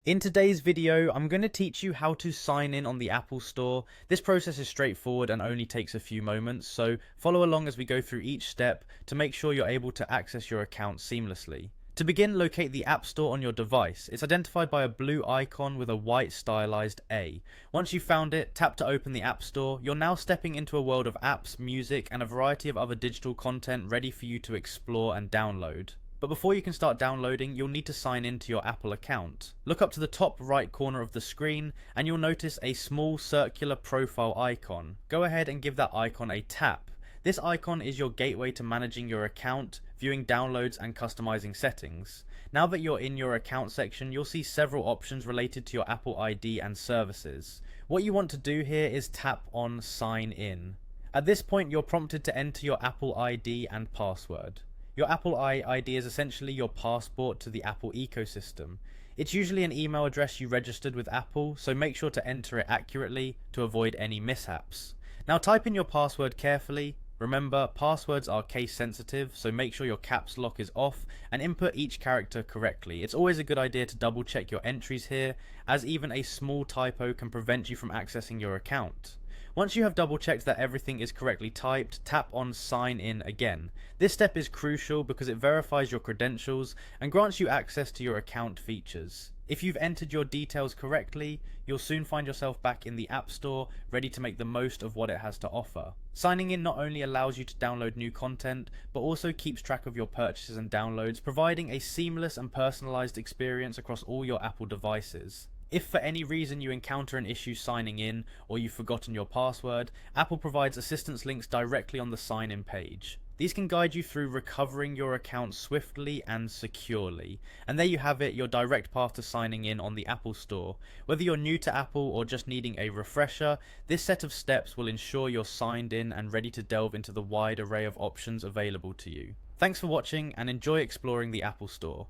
In today's video, I'm going to teach you how to sign in on the Apple Store. This process is straightforward and only takes a few moments, so follow along as we go through each step to make sure you're able to access your account seamlessly. To begin, locate the App Store on your device. It's identified by a blue icon with a white stylized A. Once you've found it, tap to open the App Store. You're now stepping into a world of apps, music, and a variety of other digital content ready for you to explore and download. But before you can start downloading, you'll need to sign in to your Apple account. Look up to the top right corner of the screen and you'll notice a small circular profile icon. Go ahead and give that icon a tap. This icon is your gateway to managing your account, viewing downloads and customizing settings. Now that you're in your account section, you'll see several options related to your Apple ID and services. What you want to do here is tap on Sign In. At this point, you're prompted to enter your Apple ID and password. Your Apple ID is essentially your passport to the Apple ecosystem. It's usually an email address you registered with Apple, so make sure to enter it accurately to avoid any mishaps. Now type in your password carefully. Remember, passwords are case sensitive, so make sure your caps lock is off and input each character correctly. It's always a good idea to double check your entries here, as even a small typo can prevent you from accessing your account. Once you have double checked that everything is correctly typed, tap on Sign In again. This step is crucial because it verifies your credentials and grants you access to your account features. If you've entered your details correctly, you'll soon find yourself back in the App Store, ready to make the most of what it has to offer. Signing in not only allows you to download new content, but also keeps track of your purchases and downloads, providing a seamless and personalized experience across all your Apple devices. If for any reason you encounter an issue signing in or you've forgotten your password, Apple provides assistance links directly on the sign in page. These can guide you through recovering your account swiftly and securely. And there you have it, your direct path to signing in on the Apple Store. Whether you're new to Apple or just needing a refresher, this set of steps will ensure you're signed in and ready to delve into the wide array of options available to you. Thanks for watching and enjoy exploring the Apple Store.